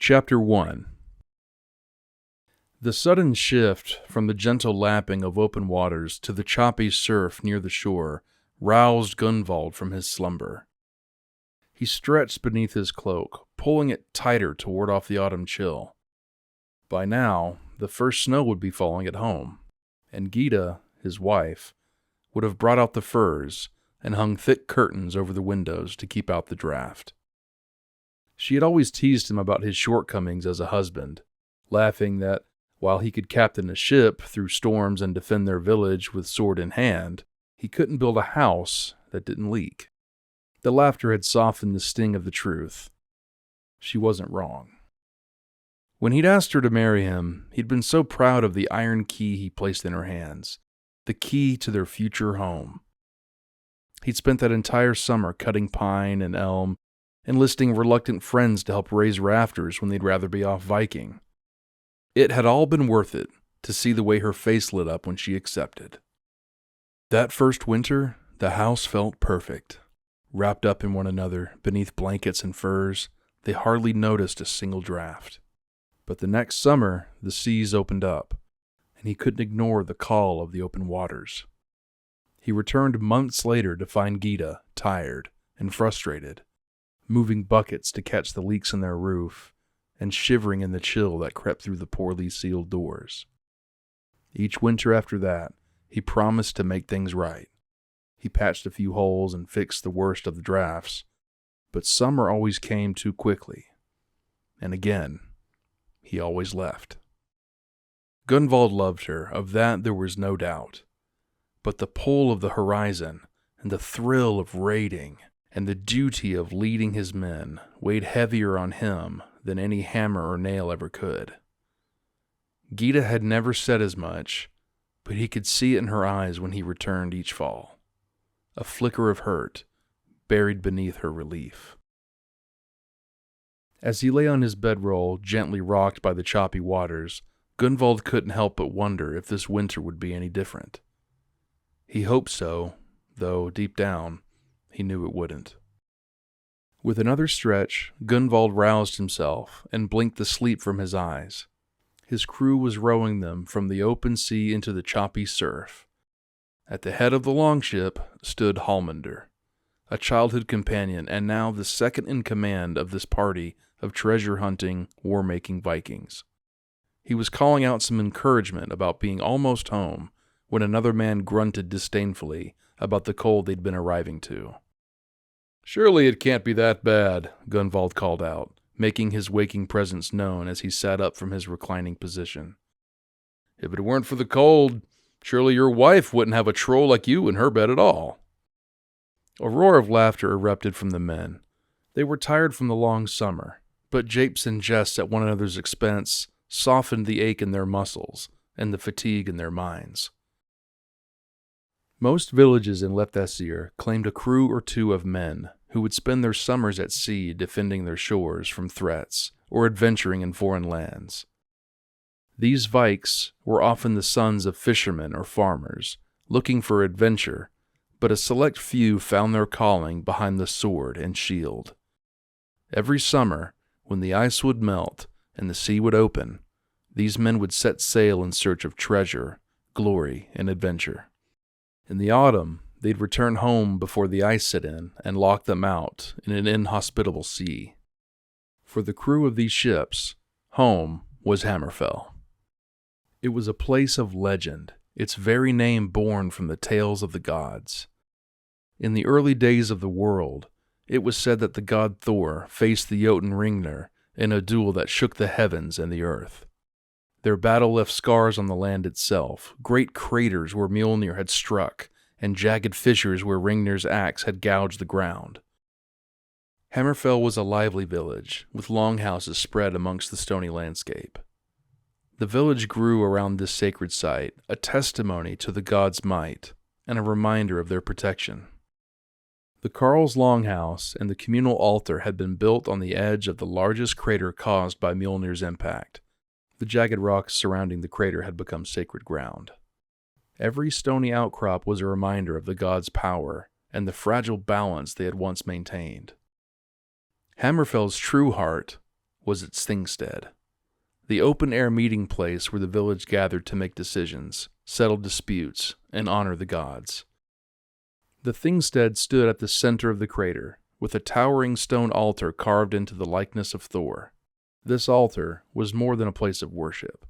Chapter 1. The sudden shift from the gentle lapping of open waters to the choppy surf near the shore roused Gunvald from his slumber. He stretched beneath his cloak, pulling it tighter to ward off the autumn chill. By now, the first snow would be falling at home, and Gyda, his wife, would have brought out the furs and hung thick curtains over the windows to keep out the draft. She had always teased him about his shortcomings as a husband, laughing that while he could captain a ship through storms and defend their village with sword in hand, he couldn't build a house that didn't leak. The laughter had softened the sting of the truth. She wasn't wrong. When he'd asked her to marry him, he'd been so proud of the iron key he placed in her hands, the key to their future home. He'd spent that entire summer cutting pine and elm, enlisting reluctant friends to help raise rafters when they'd rather be off Viking. It had all been worth it to see the way her face lit up when she accepted. That first winter, the house felt perfect. Wrapped up in one another, beneath blankets and furs, they hardly noticed a single draft. But the next summer, the seas opened up, and he couldn't ignore the call of the open waters. He returned months later to find Gyda tired and frustrated, moving buckets to catch the leaks in their roof, and shivering in the chill that crept through the poorly sealed doors. Each winter after that, he promised to make things right. He patched a few holes and fixed the worst of the drafts, but summer always came too quickly. And again, he always left. Gunvald loved her, of that there was no doubt. But the pull of the horizon, and the thrill of raiding, and the duty of leading his men weighed heavier on him than any hammer or nail ever could. Gyda had never said as much, but he could see it in her eyes when he returned each fall. A flicker of hurt buried beneath her relief. As he lay on his bedroll, gently rocked by the choppy waters, Gunvald couldn't help but wonder if this winter would be any different. He hoped so, though deep down, he knew it wouldn't. With another stretch, Gunvald roused himself and blinked the sleep from his eyes. His crew was rowing them from the open sea into the choppy surf. At the head of the longship stood Hallmundur, a childhood companion and now the second in command of this party of treasure-hunting, war-making Vikings. He was calling out some encouragement about being almost home when another man grunted disdainfully about the cold they'd been arriving to. "Surely it can't be that bad," Gunvald called out, making his waking presence known as he sat up from his reclining position. "If it weren't for the cold, surely your wife wouldn't have a troll like you in her bed at all." A roar of laughter erupted from the men. They were tired from the long summer, but japes and jests at one another's expense softened the ache in their muscles and the fatigue in their minds. Most villages in Lepthasir claimed a crew or two of men who would spend their summers at sea defending their shores from threats or adventuring in foreign lands. These Vikes were often the sons of fishermen or farmers, looking for adventure, but a select few found their calling behind the sword and shield. Every summer, when the ice would melt and the sea would open, these men would set sail in search of treasure, glory, and adventure. In the autumn, they'd return home before the ice set in and lock them out in an inhospitable sea. For the crew of these ships, home was Hammerfell. It was a place of legend, its very name born from the tales of the gods. In the early days of the world, it was said that the god Thor faced the Jotun Ringnir in a duel that shook the heavens and the earth. Their battle left scars on the land itself, great craters where Mjolnir had struck, and jagged fissures where Ringnir's axe had gouged the ground. Hammerfell was a lively village, with longhouses spread amongst the stony landscape. The village grew around this sacred site, a testimony to the gods' might, and a reminder of their protection. The Carl's Longhouse and the communal altar had been built on the edge of the largest crater caused by Mjolnir's impact. The jagged rocks surrounding the crater had become sacred ground. Every stony outcrop was a reminder of the gods' power and the fragile balance they had once maintained. Hammerfell's true heart was its Thingstead, the open-air meeting place where the village gathered to make decisions, settle disputes, and honor the gods. The Thingstead stood at the center of the crater, with a towering stone altar carved into the likeness of Thor. This altar was more than a place of worship.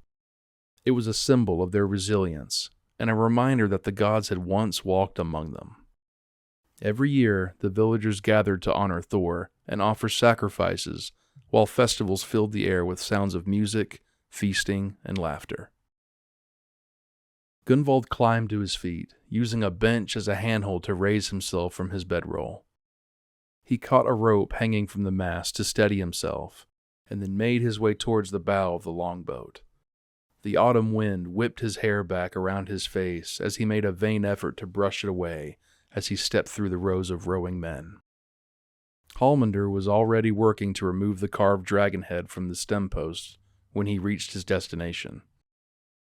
It was a symbol of their resilience, and a reminder that the gods had once walked among them. Every year, the villagers gathered to honor Thor and offer sacrifices, while festivals filled the air with sounds of music, feasting, and laughter. Gunvald climbed to his feet, using a bench as a handhold to raise himself from his bedroll. He caught a rope hanging from the mast to steady himself, and then made his way towards the bow of the longboat. The autumn wind whipped his hair back around his face as he made a vain effort to brush it away as he stepped through the rows of rowing men. Hallmundr was already working to remove the carved dragon head from the stem post when he reached his destination.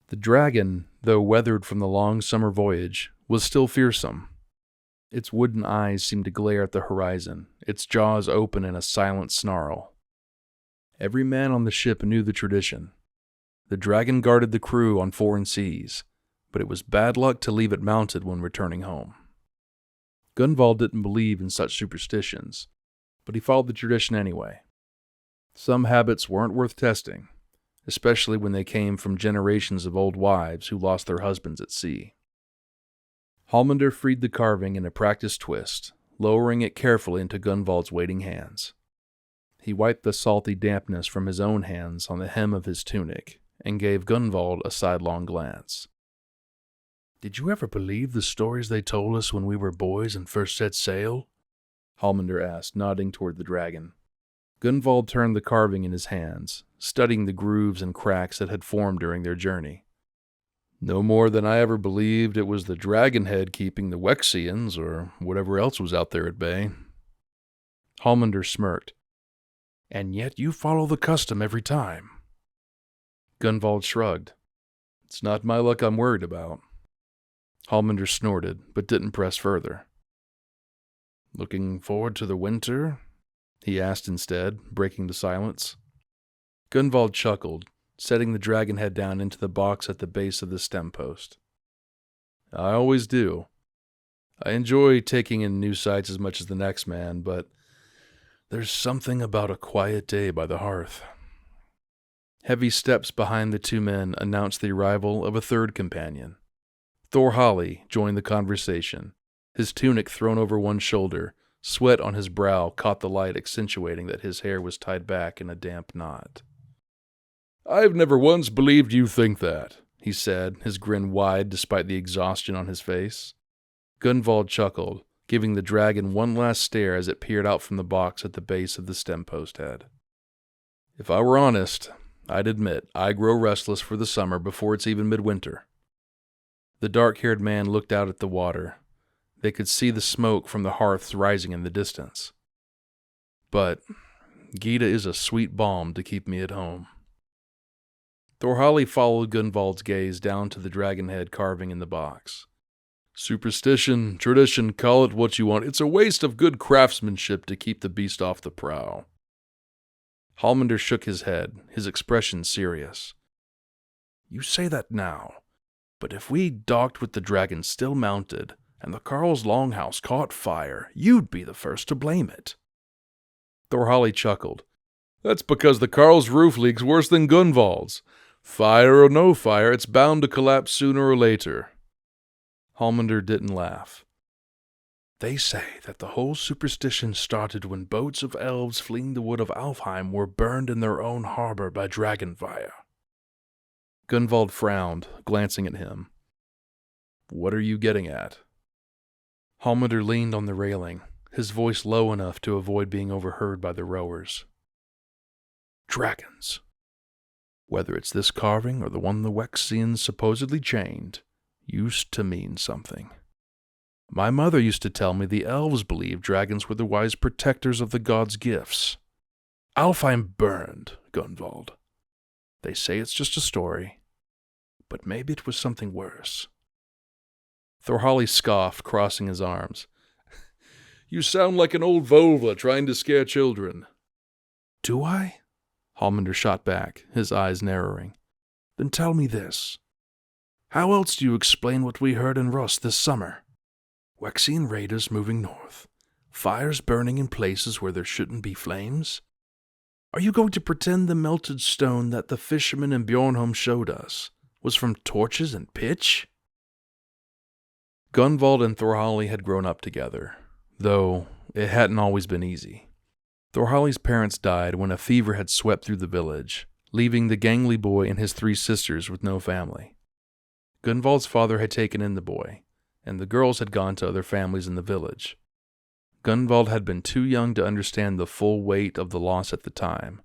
The dragon, though weathered from the long summer voyage, was still fearsome. Its wooden eyes seemed to glare at the horizon, its jaws open in a silent snarl. Every man on the ship knew the tradition. The dragon guarded the crew on foreign seas, but it was bad luck to leave it mounted when returning home. Gunvald didn't believe in such superstitions, but he followed the tradition anyway. Some habits weren't worth testing, especially when they came from generations of old wives who lost their husbands at sea. Hallmundr freed the carving in a practiced twist, lowering it carefully into Gunvald's waiting hands. He wiped the salty dampness from his own hands on the hem of his tunic, and gave Gunvald a sidelong glance. "Did you ever believe the stories they told us when we were boys and first set sail?" Hallmundr asked, nodding toward the dragon. Gunvald turned the carving in his hands, studying the grooves and cracks that had formed during their journey. "No more than I ever believed it was the dragon head keeping the Wexians or whatever else was out there at bay." Hallmundr smirked. "And yet you follow the custom every time." Gunvald shrugged. "It's not my luck I'm worried about." Hallmundr snorted, but didn't press further. "Looking forward to the winter?" he asked instead, breaking the silence. Gunvald chuckled, setting the dragon head down into the box at the base of the stem post. "I always do. I enjoy taking in new sights as much as the next man, but there's something about a quiet day by the hearth." Heavy steps behind the two men announced the arrival of a third companion. Thorhali joined the conversation, his tunic thrown over one shoulder. Sweat on his brow caught the light, accentuating that his hair was tied back in a damp knot. "I've never once believed you think that," he said, his grin wide despite the exhaustion on his face. Gunvald chuckled, giving the dragon one last stare as it peered out from the box at the base of the stem post head. "If I were honest, I'd admit I grow restless for the summer before it's even midwinter." The dark-haired man looked out at the water. They could see the smoke from the hearths rising in the distance. "But Gita is a sweet balm to keep me at home." Thorhali followed Gunvald's gaze down to the dragon head carving in the box. "Superstition, tradition, call it what you want. It's a waste of good craftsmanship to keep the beast off the prow." Hallmundr shook his head, his expression serious. "You say that now, but if we docked with the dragon still mounted, and the Carl's longhouse caught fire, you'd be the first to blame it." Thorhali chuckled. "That's because the Carl's roof leaks worse than Gunvald's. Fire or no fire, it's bound to collapse sooner or later." Hallmundr didn't laugh. "They say that the whole superstition started when boats of elves fleeing the wood of Alfheim were burned in their own harbor by dragon fire." Gunvald frowned, glancing at him. "What are you getting at?" Hallmundr leaned on the railing, his voice low enough to avoid being overheard by the rowers. "Dragons. Whether it's this carving or the one the Wexians supposedly chained, used to mean something. My mother used to tell me the elves believed dragons were the wise protectors of the gods' gifts. Alfheim burned, Gunvald. They say it's just a story, but maybe it was something worse." Thorhali scoffed, crossing his arms. "You sound like an old vulva trying to scare children." "Do I? Hallmundr shot back, his eyes narrowing. Then tell me this. How else do you explain what we heard in Rus this summer? Waxian raiders moving north. Fires burning in places where there shouldn't be flames? Are you going to pretend the melted stone that the fishermen in Bjornholm showed us was from torches and pitch? Gunvald and Thorhali had grown up together, though it hadn't always been easy. Thorhali's parents died when a fever had swept through the village, leaving the gangly boy and his 3 sisters with no family. Gunvald's father had taken in the boy, and the girls had gone to other families in the village. Gunvald had been too young to understand the full weight of the loss at the time,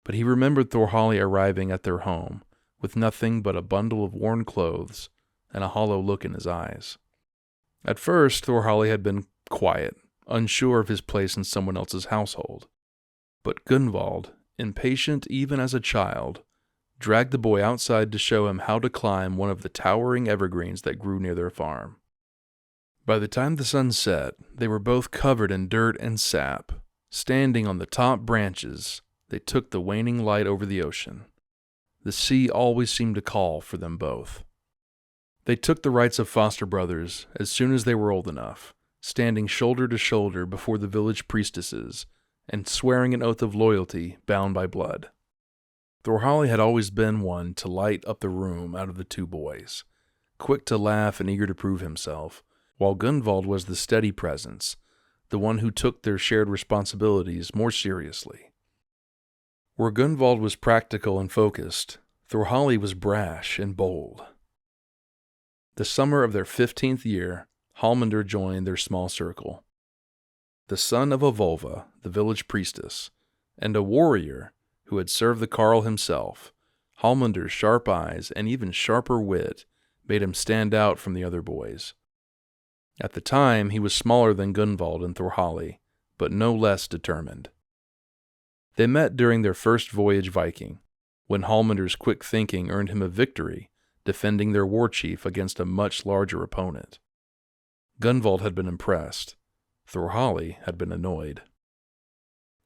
but he remembered Thorhali arriving at their home with nothing but a bundle of worn clothes and a hollow look in his eyes. At first, Thorhali had been quiet, unsure of his place in someone else's household. But Gunvald, impatient even as a child, dragged the boy outside to show him how to climb one of the towering evergreens that grew near their farm. By the time the sun set, they were both covered in dirt and sap. Standing on the top branches, they took the waning light over the ocean. The sea always seemed to call for them both. They took the rights of foster brothers as soon as they were old enough, standing shoulder to shoulder before the village priestesses and swearing an oath of loyalty bound by blood. Thorhali had always been one to light up the room out of the 2 boys, quick to laugh and eager to prove himself, while Gunvald was the steady presence, the one who took their shared responsibilities more seriously. Where Gunvald was practical and focused, Thorhali was brash and bold. The summer of their 15th year, Hallmundr joined their small circle. The son of a Volva, the village priestess, and a warrior who had served the Carl himself, Hallmundr's sharp eyes and even sharper wit made him stand out from the other boys. At the time, he was smaller than Gunvald and Thorhali, but no less determined. They met during their first voyage Viking, when Hallmundr's quick thinking earned him a victory, defending their war chief against a much larger opponent. Gunvald had been impressed. Thorhali had been annoyed.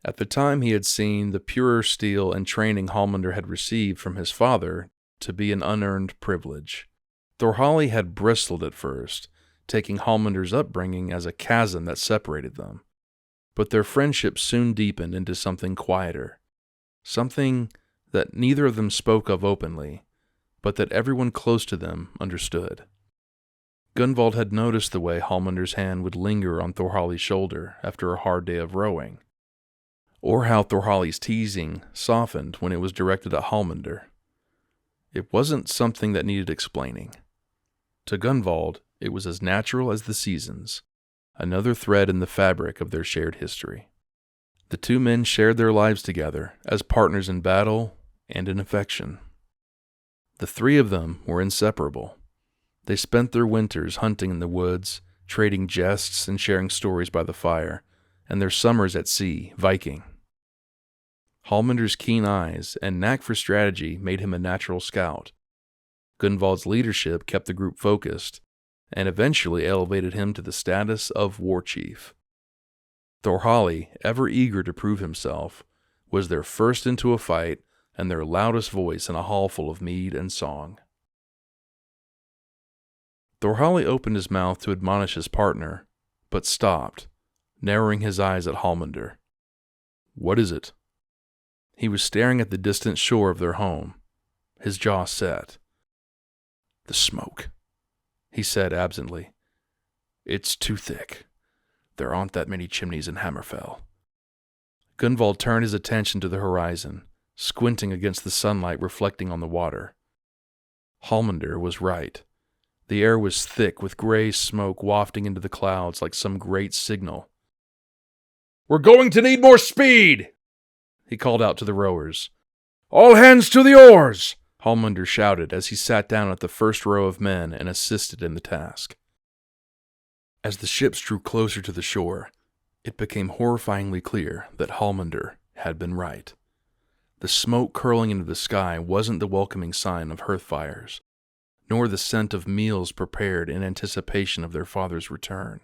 At the time, he had seen the purer steel and training Hallmundr had received from his father to be an unearned privilege. Thorhali had bristled at first, taking Hallmundr's upbringing as a chasm that separated them. But their friendship soon deepened into something quieter, something that neither of them spoke of openly, but that everyone close to them understood. Gunvald had noticed the way Hallmundr's hand would linger on Thorhali's shoulder after a hard day of rowing, or how Thorhali's teasing softened when it was directed at Hallmundr. It wasn't something that needed explaining. To Gunvald, it was as natural as the seasons, another thread in the fabric of their shared history. The 2 men shared their lives together as partners in battle and in affection. The 3 of them were inseparable. They spent their winters hunting in the woods, trading jests and sharing stories by the fire, and their summers at sea, Viking. Hallmundr's keen eyes and knack for strategy made him a natural scout. Gunvald's leadership kept the group focused, and eventually elevated him to the status of war chief. Thorhali, ever eager to prove himself, was their first into a fight and their loudest voice in a hall full of mead and song. Thorhali opened his mouth to admonish his partner, but stopped, narrowing his eyes at Hallmundr. "What is it?" He was staring at the distant shore of their home, his jaw set. "The smoke," he said absently. "It's too thick. There aren't that many chimneys in Hammerfell." Gunvald turned his attention to the horizon, squinting against the sunlight reflecting on the water. Hallmundr was right. The air was thick with gray smoke wafting into the clouds like some great signal. "We're going to need more speed!" he called out to the rowers. "All hands to the oars!" Hallmundr shouted as he sat down at the first row of men and assisted in the task. As the ships drew closer to the shore, it became horrifyingly clear that Hallmundr had been right. The smoke curling into the sky wasn't the welcoming sign of hearth fires, nor the scent of meals prepared in anticipation of their father's return.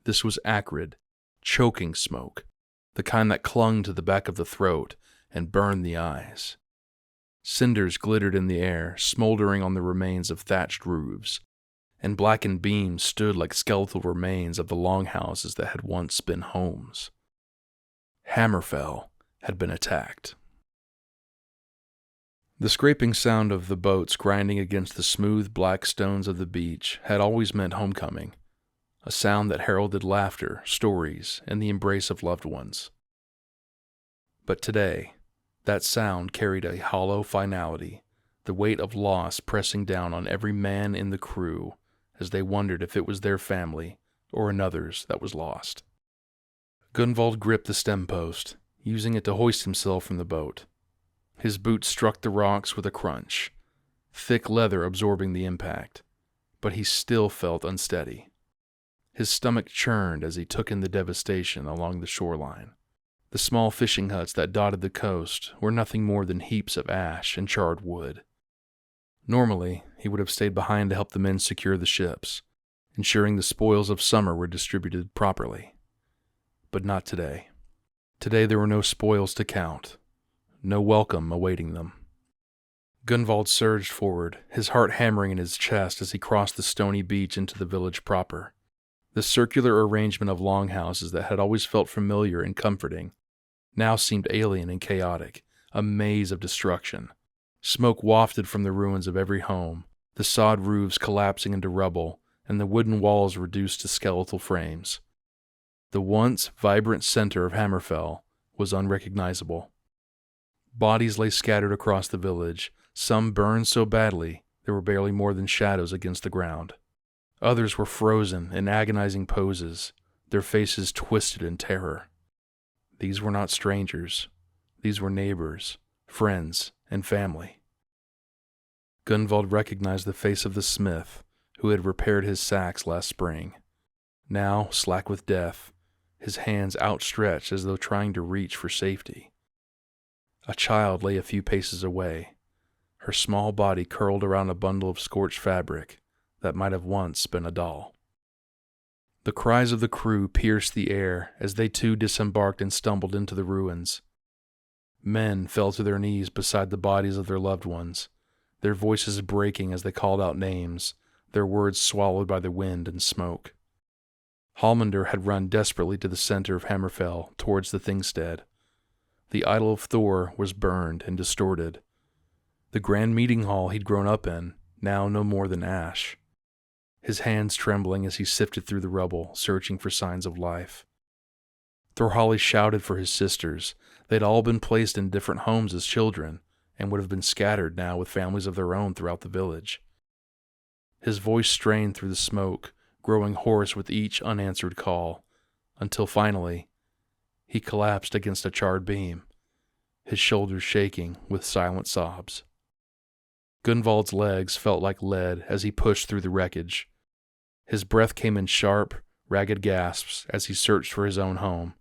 This was acrid, choking smoke, the kind that clung to the back of the throat and burned the eyes. Cinders glittered in the air, smoldering on the remains of thatched roofs, and blackened beams stood like skeletal remains of the longhouses that had once been homes. Hammerfell had been attacked. The scraping sound of the boats grinding against the smooth black stones of the beach had always meant homecoming, a sound that heralded laughter, stories, and the embrace of loved ones. But today, that sound carried a hollow finality, the weight of loss pressing down on every man in the crew as they wondered if it was their family or another's that was lost. Gunvald gripped the stem post, using it to hoist himself from the boat. His boots struck the rocks with a crunch, thick leather absorbing the impact, but he still felt unsteady. His stomach churned as he took in the devastation along the shoreline. The small fishing huts that dotted the coast were nothing more than heaps of ash and charred wood. Normally, he would have stayed behind to help the men secure the ships, ensuring the spoils of summer were distributed properly. But not today. Today there were no spoils to count, no welcome awaiting them. Gunvald surged forward, his heart hammering in his chest as he crossed the stony beach into the village proper. The circular arrangement of longhouses that had always felt familiar and comforting now seemed alien and chaotic, a maze of destruction. Smoke wafted from the ruins of every home, the sod roofs collapsing into rubble, and the wooden walls reduced to skeletal frames. The once vibrant center of Hammerfell was unrecognizable. Bodies lay scattered across the village, some burned so badly there were barely more than shadows against the ground. Others were frozen in agonizing poses, their faces twisted in terror. These were not strangers. These were neighbors, friends, and family. Gunvald recognized the face of the smith who had repaired his sacks last spring. Now, slack with death, his hands outstretched as though trying to reach for safety. A child lay a few paces away, her small body curled around a bundle of scorched fabric that might have once been a doll. The cries of the crew pierced the air as they too disembarked and stumbled into the ruins. Men fell to their knees beside the bodies of their loved ones, their voices breaking as they called out names, their words swallowed by the wind and smoke. Hallmundur had run desperately to the center of Hammerfell towards the Thingstead. The idol of Thor was burned and distorted. The grand meeting hall he'd grown up in, now no more than ash. His hands trembling as he sifted through the rubble, searching for signs of life. Thorhali shouted for his sisters. They'd all been placed in different homes as children, and would have been scattered now with families of their own throughout the village. His voice strained through the smoke, growing hoarse with each unanswered call, until finally, he collapsed against a charred beam, his shoulders shaking with silent sobs. Gunvald's legs felt like lead as he pushed through the wreckage. His breath came in sharp, ragged gasps as he searched for his own home.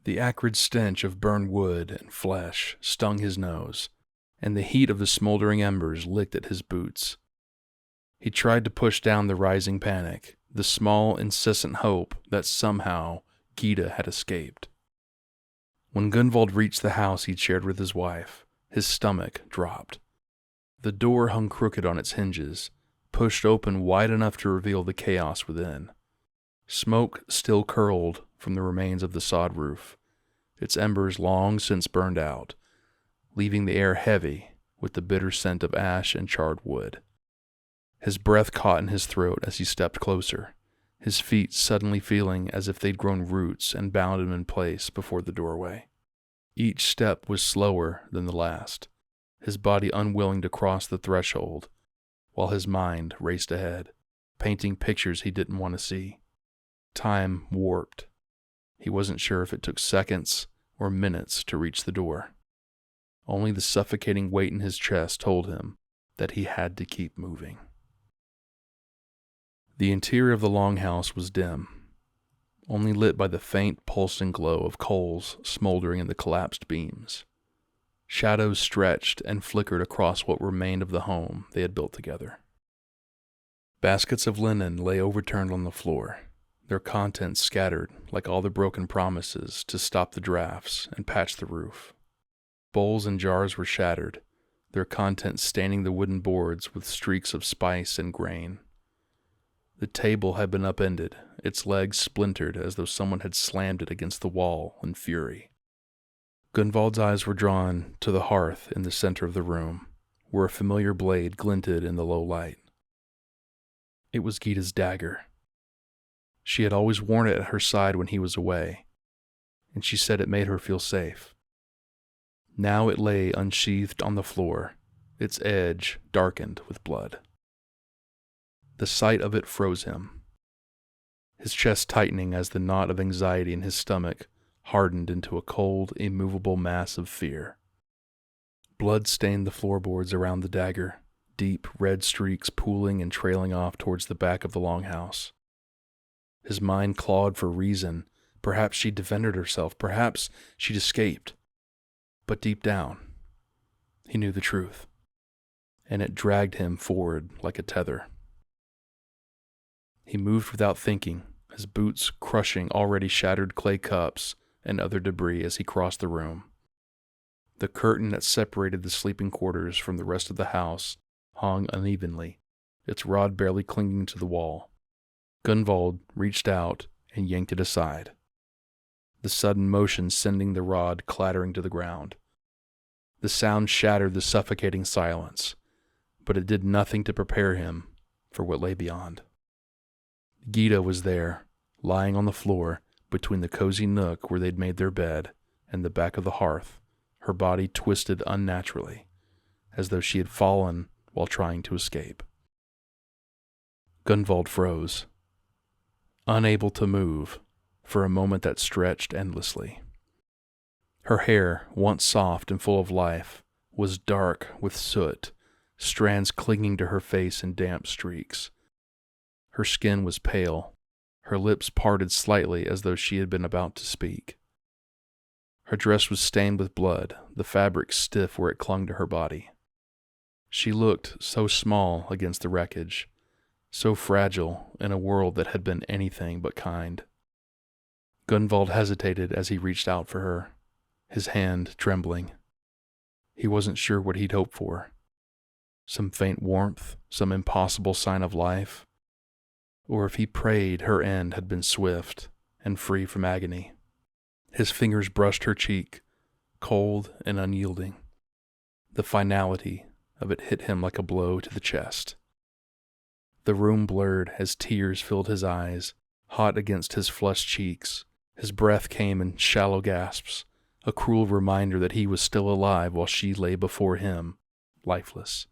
The acrid stench of burned wood and flesh stung his nose, and the heat of the smoldering embers licked at his boots. He tried to push down the rising panic, the small, incessant hope that somehow Gyda had escaped. When Gunvald reached the house he'd shared with his wife, his stomach dropped. The door hung crooked on its hinges, pushed open wide enough to reveal the chaos within. Smoke still curled from the remains of the sod roof, its embers long since burned out, leaving the air heavy with the bitter scent of ash and charred wood. His breath caught in his throat as he stepped closer, his feet suddenly feeling as if they'd grown roots and bound him in place before the doorway. Each step was slower than the last, his body unwilling to cross the threshold, while his mind raced ahead, painting pictures he didn't want to see. Time warped. He wasn't sure if it took seconds or minutes to reach the door. Only the suffocating weight in his chest told him that he had to keep moving. The interior of the longhouse was dim, only lit by the faint pulsing glow of coals smoldering in the collapsed beams. Shadows stretched and flickered across what remained of the home they had built together. Baskets of linen lay overturned on the floor, their contents scattered like all the broken promises to stop the drafts and patch the roof. Bowls and jars were shattered, their contents staining the wooden boards with streaks of spice and grain. The table had been upended, its legs splintered as though someone had slammed it against the wall in fury. Gunvald's eyes were drawn to the hearth in the center of the room, where a familiar blade glinted in the low light. It was Gyda's dagger. She had always worn it at her side when he was away, and she said it made her feel safe. Now it lay unsheathed on the floor, its edge darkened with blood. The sight of it froze him, his chest tightening as the knot of anxiety in his stomach hardened into a cold, immovable mass of fear. Blood stained the floorboards around the dagger, deep red streaks pooling and trailing off towards the back of the longhouse. His mind clawed for reason. Perhaps she'd defended herself. Perhaps she'd escaped. But deep down, he knew the truth, and it dragged him forward like a tether. He moved without thinking, his boots crushing already shattered clay cups and other debris as he crossed the room. The curtain that separated the sleeping quarters from the rest of the house hung unevenly, its rod barely clinging to the wall. Gunvald reached out and yanked it aside, the sudden motion sending the rod clattering to the ground. The sound shattered the suffocating silence, but it did nothing to prepare him for what lay beyond. Gyda was there, lying on the floor between the cozy nook where they'd made their bed and the back of the hearth, her body twisted unnaturally, as though she had fallen while trying to escape. Gunvald froze, unable to move for a moment that stretched endlessly. Her hair, once soft and full of life, was dark with soot, strands clinging to her face in damp streaks. Her skin was pale, her lips parted slightly as though she had been about to speak. Her dress was stained with blood, the fabric stiff where it clung to her body. She looked so small against the wreckage, so fragile in a world that had been anything but kind. Gunvald hesitated as he reached out for her, his hand trembling. He wasn't sure what he'd hoped for. Some faint warmth, some impossible sign of life, or if he prayed her end had been swift and free from agony. His fingers brushed her cheek, cold and unyielding. The finality of it hit him like a blow to the chest. The room blurred as tears filled his eyes, hot against his flushed cheeks. His breath came in shallow gasps, a cruel reminder that he was still alive while she lay before him, lifeless.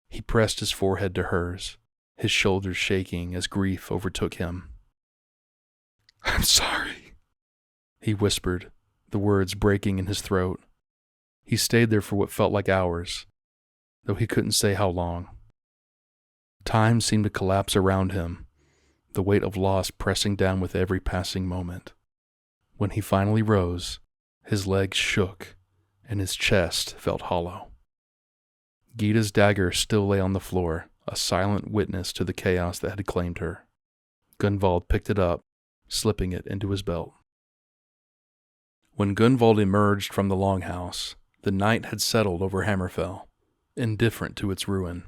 He pressed his forehead to hers, his shoulders shaking as grief overtook him. "I'm sorry," he whispered, the words breaking in his throat. He stayed there for what felt like hours, though he couldn't say how long. Time seemed to collapse around him, the weight of loss pressing down with every passing moment. When he finally rose, his legs shook and his chest felt hollow. Gyda's dagger still lay on the floor, a silent witness to the chaos that had claimed her. Gunvald picked it up, slipping it into his belt. When Gunvald emerged from the longhouse, the night had settled over Hammerfell, indifferent to its ruin.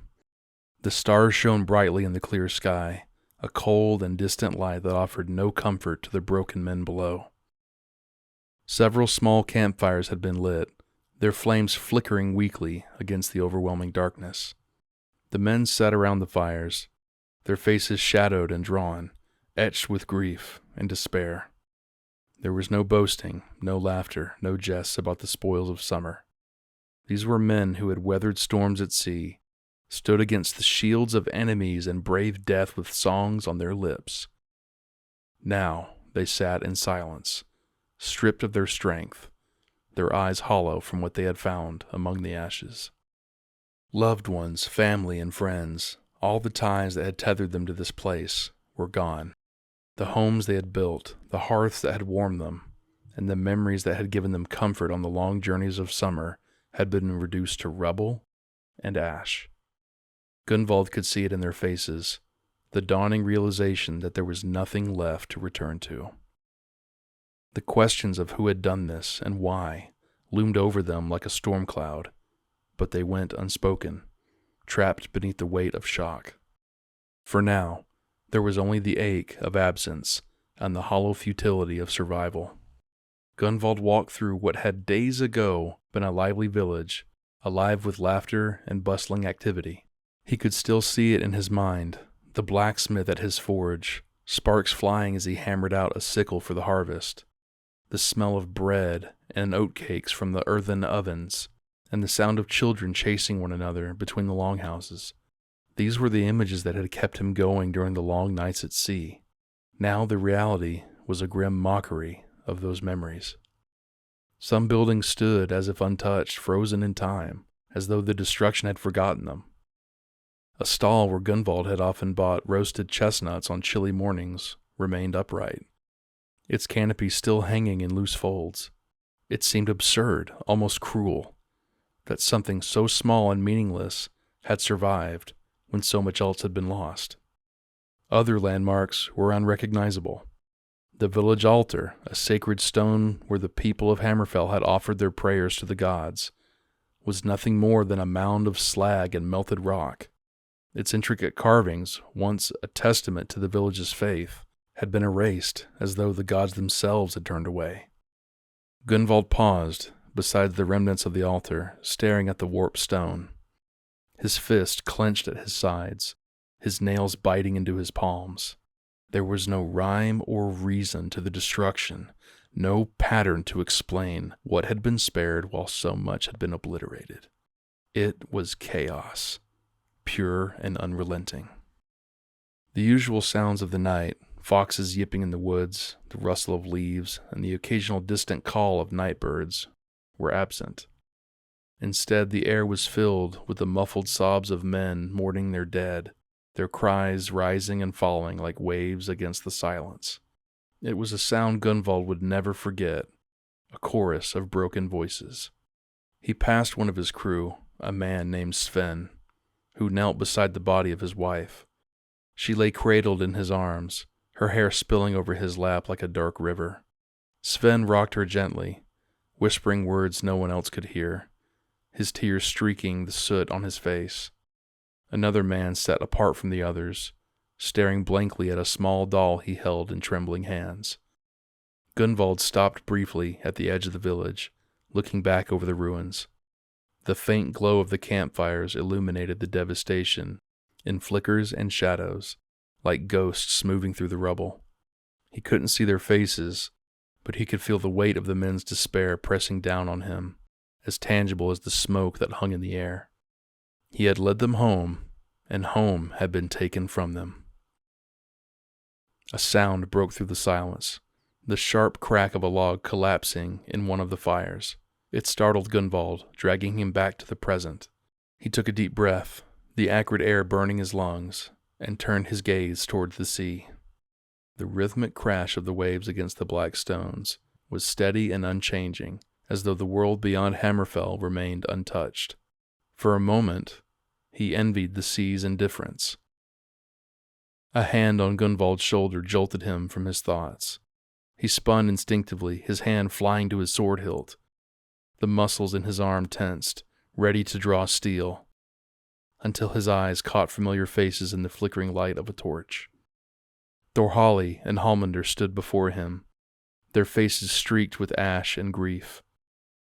The stars shone brightly in the clear sky, a cold and distant light that offered no comfort to the broken men below. Several small campfires had been lit, their flames flickering weakly against the overwhelming darkness. The men sat around the fires, their faces shadowed and drawn, etched with grief and despair. There was no boasting, no laughter, no jests about the spoils of summer. These were men who had weathered storms at sea, stood against the shields of enemies and braved death with songs on their lips. Now they sat in silence, stripped of their strength, their eyes hollow from what they had found among the ashes. Loved ones, family, and friends, all the ties that had tethered them to this place, were gone. The homes they had built, the hearths that had warmed them, and the memories that had given them comfort on the long journeys of summer had been reduced to rubble and ash. Gunvald could see it in their faces, the dawning realization that there was nothing left to return to. The questions of who had done this and why loomed over them like a storm cloud, but they went unspoken, trapped beneath the weight of shock. For now, there was only the ache of absence and the hollow futility of survival. Gunvald walked through what had days ago been a lively village, alive with laughter and bustling activity. He could still see it in his mind, the blacksmith at his forge, sparks flying as he hammered out a sickle for the harvest, the smell of bread and oatcakes from the earthen ovens, and the sound of children chasing one another between the longhouses. These were the images that had kept him going during the long nights at sea. Now the reality was a grim mockery of those memories. Some buildings stood as if untouched, frozen in time, as though the destruction had forgotten them. A stall where Gunvald had often bought roasted chestnuts on chilly mornings remained upright, its canopy still hanging in loose folds. It seemed absurd, almost cruel, that something so small and meaningless had survived when so much else had been lost. Other landmarks were unrecognizable. The village altar, a sacred stone where the people of Hammerfell had offered their prayers to the gods, was nothing more than a mound of slag and melted rock. Its intricate carvings, once a testament to the village's faith, had been erased as though the gods themselves had turned away. Gunvald paused beside the remnants of the altar, staring at the warped stone, his fist clenched at his sides, his nails biting into his palms. There was no rhyme or reason to the destruction, no pattern to explain what had been spared while so much had been obliterated. It was chaos, pure and unrelenting. The usual sounds of the night, foxes yipping in the woods, the rustle of leaves, and the occasional distant call of night birds, were absent. Instead, the air was filled with the muffled sobs of men mourning their dead, their cries rising and falling like waves against the silence. It was a sound Gunvald would never forget, a chorus of broken voices. He passed one of his crew, a man named Sven, who knelt beside the body of his wife. She lay cradled in his arms, her hair spilling over his lap like a dark river. Sven rocked her gently, whispering words no one else could hear, his tears streaking the soot on his face. Another man sat apart from the others, staring blankly at a small doll he held in trembling hands. Gunvald stopped briefly at the edge of the village, looking back over the ruins. The faint glow of the campfires illuminated the devastation in flickers and shadows, like ghosts moving through the rubble. He couldn't see their faces, but he could feel the weight of the men's despair pressing down on him, as tangible as the smoke that hung in the air. He had led them home, and home had been taken from them. A sound broke through the silence, the sharp crack of a log collapsing in one of the fires. It startled Gunvald, dragging him back to the present. He took a deep breath, the acrid air burning his lungs, and turned his gaze towards the sea. The rhythmic crash of the waves against the black stones was steady and unchanging, as though the world beyond Hammerfell remained untouched. For a moment, he envied the sea's indifference. A hand on Gunvald's shoulder jolted him from his thoughts. He spun instinctively, his hand flying to his sword hilt. The muscles in his arm tensed, ready to draw steel, until his eyes caught familiar faces in the flickering light of a torch. Thorhali and Hallmundr stood before him, their faces streaked with ash and grief.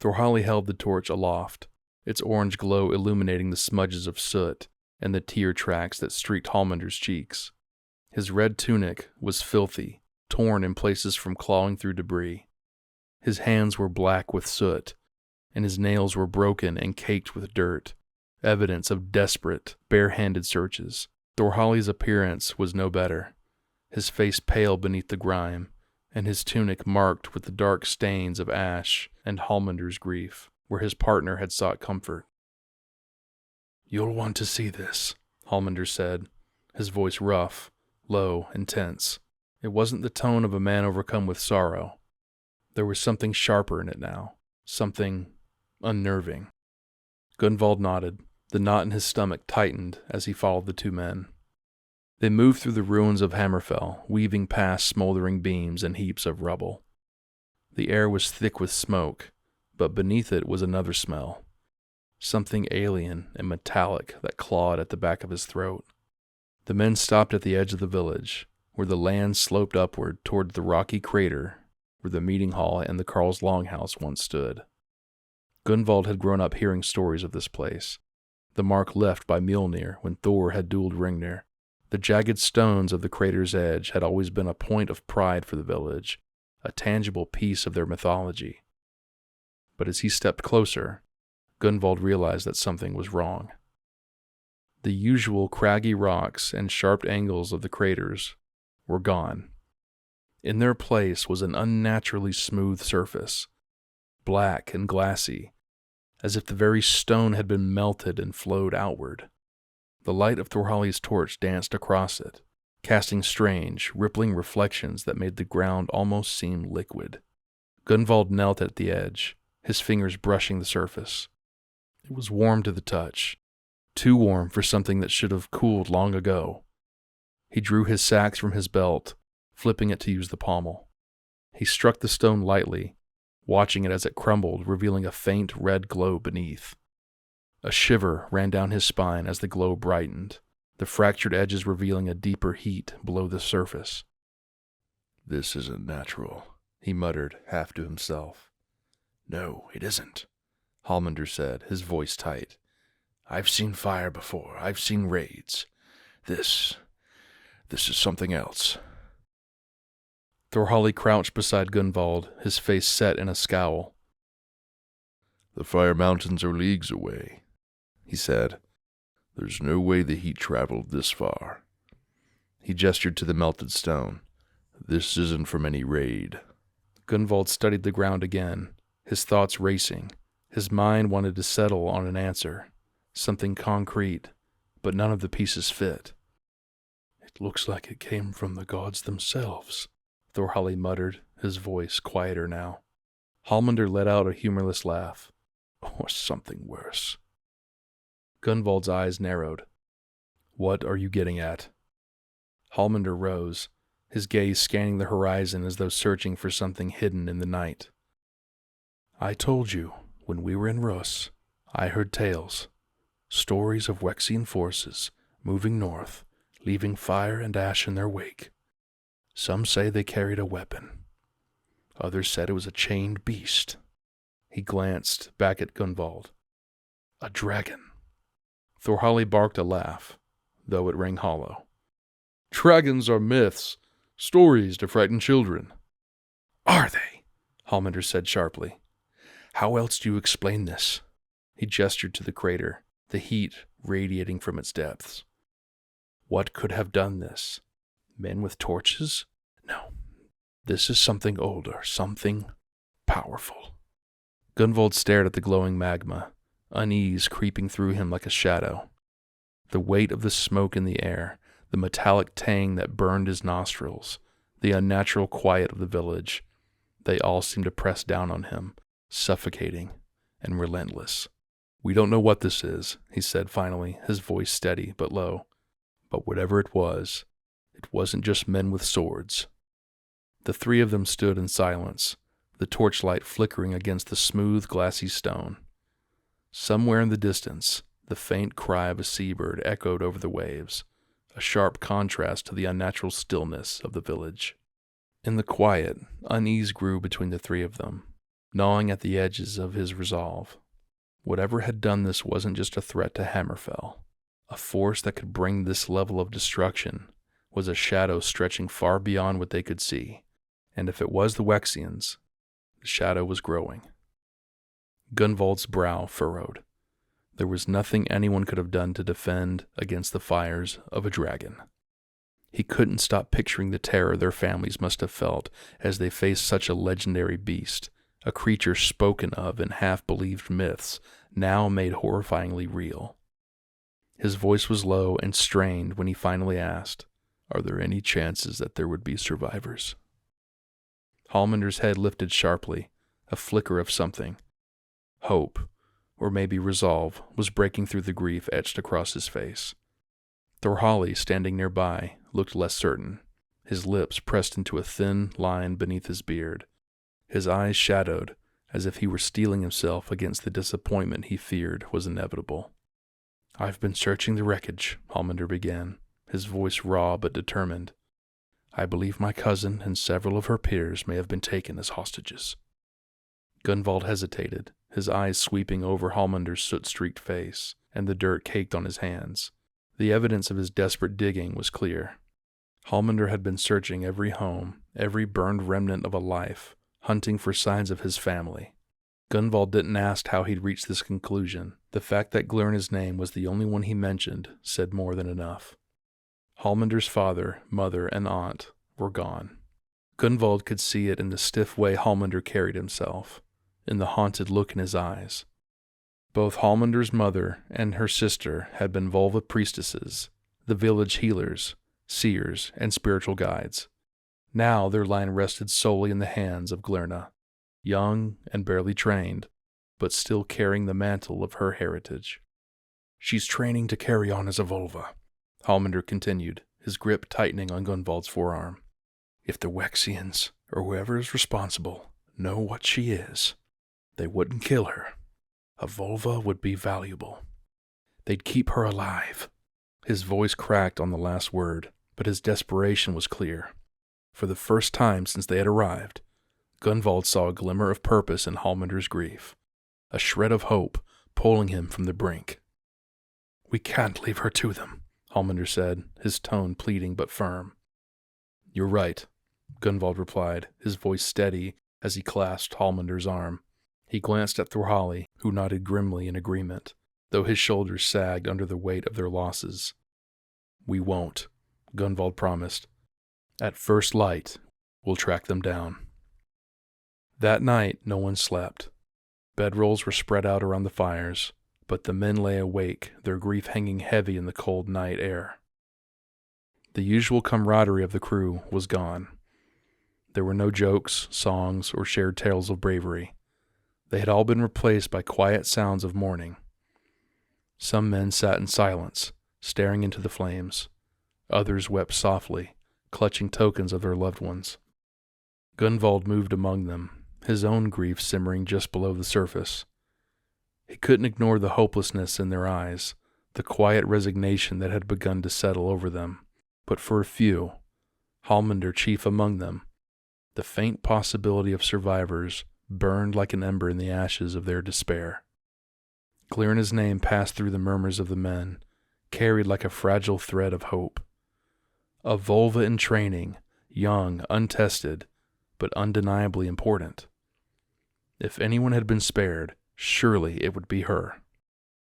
Thorhali held the torch aloft, its orange glow illuminating the smudges of soot and the tear tracks that streaked Hallmundr's cheeks. His red tunic was filthy, torn in places from clawing through debris. His hands were black with soot, and his nails were broken and caked with dirt, evidence of desperate, bare-handed searches. Thorhali's appearance was no better, his face pale beneath the grime, and his tunic marked with the dark stains of ash and Hallmundr's grief, where his partner had sought comfort. "You'll want to see this," Hallmundr said, his voice rough, low, and tense. It wasn't the tone of a man overcome with sorrow. There was something sharper in it now, something unnerving. Gunvald nodded. The knot in his stomach tightened as he followed the two men. They moved through the ruins of Hammerfell, weaving past smoldering beams and heaps of rubble. The air was thick with smoke, but beneath it was another smell, something alien and metallic that clawed at the back of his throat. The men stopped at the edge of the village, where the land sloped upward toward the rocky crater where the meeting hall and the Carl's Longhouse once stood. Gunvald had grown up hearing stories of this place, the mark left by Mjolnir when Thor had dueled Ringnir. The jagged stones of the crater's edge had always been a point of pride for the village, a tangible piece of their mythology. But as he stepped closer, Gunvald realized that something was wrong. The usual craggy rocks and sharp angles of the craters were gone. In their place was an unnaturally smooth surface, black and glassy, as if the very stone had been melted and flowed outward. The light of Thorhall's torch danced across it, casting strange, rippling reflections that made the ground almost seem liquid. Gunvald knelt at the edge, his fingers brushing the surface. It was warm to the touch, too warm for something that should have cooled long ago. He drew his sax from his belt, flipping it to use the pommel. He struck the stone lightly, watching it as it crumbled, revealing a faint red glow beneath. A shiver ran down his spine as the glow brightened, the fractured edges revealing a deeper heat below the surface. "This isn't natural," he muttered, half to himself. "No, it isn't," Hallmundr said, his voice tight. "I've seen fire before. I've seen raids. This is something else." Thorhall crouched beside Gunvald, his face set in a scowl. "The Fire Mountains are leagues away," he said. "There's no way the heat traveled this far." He gestured to the melted stone. "This isn't from any raid." Gunvald studied the ground again, his thoughts racing. His mind wanted to settle on an answer, something concrete, but none of the pieces fit. "It looks like it came from the gods themselves," Thorhall muttered, his voice quieter now. Hallmundr let out a humorless laugh. "Or something worse." Gunvald's eyes narrowed. "What are you getting at?" Hallmundr rose, his gaze scanning the horizon as though searching for something hidden in the night. "I told you, when we were in Rus, I heard tales, stories of Wexian forces moving north, leaving fire and ash in their wake. Some say they carried a weapon. Others said it was a chained beast." He glanced back at Gunvald. "A dragon." Thorhall barked a laugh, though it rang hollow. "Dragons are myths, stories to frighten children." "Are they?" Hallmundr said sharply. "How else do you explain this?" He gestured to the crater, the heat radiating from its depths. "What could have done this? Men with torches? No. This is something older, something powerful." Gunvald stared at the glowing magma, unease creeping through him like a shadow. The weight of the smoke in the air, the metallic tang that burned his nostrils, the unnatural quiet of the village, they all seemed to press down on him, suffocating and relentless. "We don't know what this is," he said finally, his voice steady but low. "But whatever it wasn't just men with swords." The three of them stood in silence, the torchlight flickering against the smooth, glassy stone. Somewhere in the distance, the faint cry of a seabird echoed over the waves, a sharp contrast to the unnatural stillness of the village. In the quiet, unease grew between the three of them, gnawing at the edges of his resolve. Whatever had done this wasn't just a threat to Hammerfell. A force that could bring this level of destruction was a shadow stretching far beyond what they could see, and if it was the Wexians, the shadow was growing. Gunvald's brow furrowed. There was nothing anyone could have done to defend against the fires of a dragon. He couldn't stop picturing the terror their families must have felt as they faced such a legendary beast, a creature spoken of in half-believed myths, now made horrifyingly real. His voice was low and strained when he finally asked, "Are there any chances that there would be survivors?" Hallmundr's head lifted sharply, a flicker of something. Hope, or maybe resolve, was breaking through the grief etched across his face. Thorhall, standing nearby, looked less certain, his lips pressed into a thin line beneath his beard, his eyes shadowed as if he were steeling himself against the disappointment he feared was inevitable. "I've been searching the wreckage," Hallmundr began, his voice raw but determined. "I believe my cousin and several of her peers may have been taken as hostages." Gunvald hesitated, his eyes sweeping over Hallmundr's soot-streaked face and the dirt caked on his hands. The evidence of his desperate digging was clear. Hallmundr had been searching every home, every burned remnant of a life, hunting for signs of his family. Gunvald didn't ask how he'd reached this conclusion. The fact that Glirna's name was the only one he mentioned said more than enough. Hallmundr's father, mother, and aunt were gone. Gunvald could see it in the stiff way Hallmundr carried himself, in the haunted look in his eyes. Both Hallmundr's mother and her sister had been vulva priestesses, the village healers, seers, and spiritual guides. Now their line rested solely in the hands of Glirna, young and barely trained, but still carrying the mantle of her heritage. "She's training to carry on as a vulva," Hallmundr continued, his grip tightening on Gunvald's forearm. "If the Wexians, or whoever is responsible, know what she is, they wouldn't kill her. A vulva would be valuable. They'd keep her alive." His voice cracked on the last word, but his desperation was clear. For the first time since they had arrived, Gunvald saw a glimmer of purpose in Hallmundr's grief, a shred of hope pulling him from the brink. "We can't leave her to them," Hallmundr said, his tone pleading but firm. "You're right," Gunvald replied, his voice steady as he clasped Hallmundr's arm. He glanced at Thorhali, who nodded grimly in agreement, though his shoulders sagged under the weight of their losses. "We won't," Gunvald promised. "At first light, we'll track them down." That night, no one slept. Bedrolls were spread out around the fires, but the men lay awake, their grief hanging heavy in the cold night air. The usual camaraderie of the crew was gone. There were no jokes, songs, or shared tales of bravery. They had all been replaced by quiet sounds of mourning. Some men sat in silence, staring into the flames. Others wept softly, clutching tokens of their loved ones. Gunvald moved among them, his own grief simmering just below the surface. He couldn't ignore the hopelessness in their eyes, the quiet resignation that had begun to settle over them. But for a few, Hallmundr chief among them, the faint possibility of survivors burned like an ember in the ashes of their despair. Glirna's name passed through the murmurs of the men, carried like a fragile thread of hope. A vulva in training, young, untested, but undeniably important. If anyone had been spared, surely it would be her.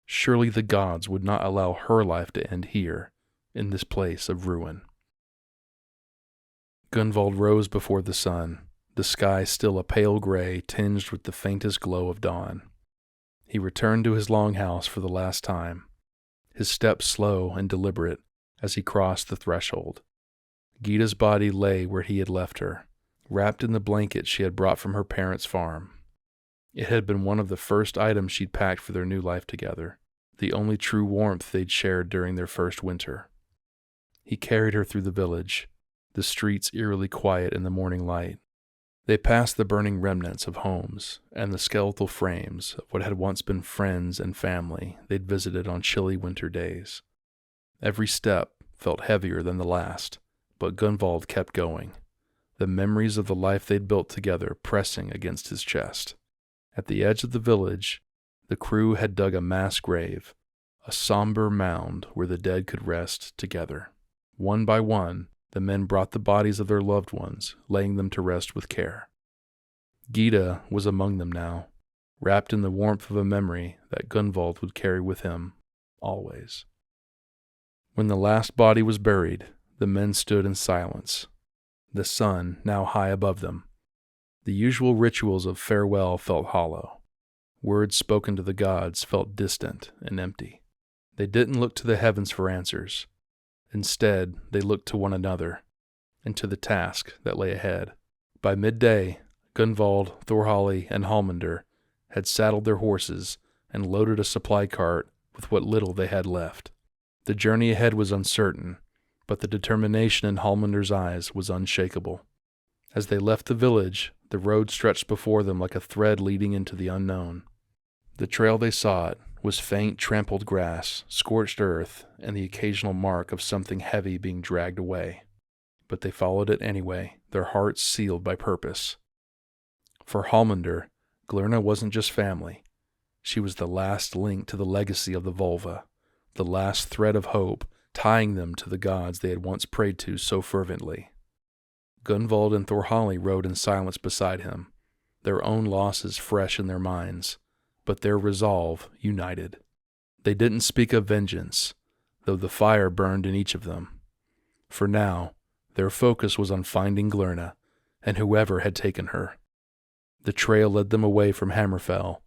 Surely the gods would not allow her life to end here, in this place of ruin. Gunvald rose before the sun, the sky still a pale gray tinged with the faintest glow of dawn. He returned to his longhouse for the last time, his steps slow and deliberate as he crossed the threshold. Gyda's body lay where he had left her, wrapped in the blanket she had brought from her parents' farm. It had been one of the first items she'd packed for their new life together, the only true warmth they'd shared during their first winter. He carried her through the village, the streets eerily quiet in the morning light. They passed the burning remnants of homes and the skeletal frames of what had once been friends and family they'd visited on chilly winter days. Every step felt heavier than the last, but Gunvald kept going, the memories of the life they'd built together pressing against his chest. At the edge of the village, the crew had dug a mass grave, a somber mound where the dead could rest together. One by one, the men brought the bodies of their loved ones, laying them to rest with care. Gyda was among them now, wrapped in the warmth of a memory that Gunvald would carry with him, always. When the last body was buried, the men stood in silence, the sun now high above them. The usual rituals of farewell felt hollow. Words spoken to the gods felt distant and empty. They didn't look to the heavens for answers. Instead, they looked to one another, and to the task that lay ahead. By midday, Gunvald, Thorhali, and Hallmundr had saddled their horses and loaded a supply cart with what little they had left. The journey ahead was uncertain, but the determination in Hallmundr's eyes was unshakable. As they left the village, The road stretched before them like a thread leading into the unknown. The trail they sought was faint trampled grass, scorched earth, and the occasional mark of something heavy being dragged away. But they followed it anyway, their hearts sealed by purpose. For Hallmundr, Glurna wasn't just family. She was the last link to the legacy of the Volva, the last thread of hope tying them to the gods they had once prayed to so fervently. Gunvald and Thorhali rode in silence beside him, their own losses fresh in their minds, but their resolve united. They didn't speak of vengeance, though the fire burned in each of them. For now, their focus was on finding Glurna and whoever had taken her. The trail led them away from Hammerfell,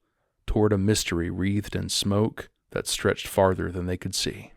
toward a mystery wreathed in smoke that stretched farther than they could see.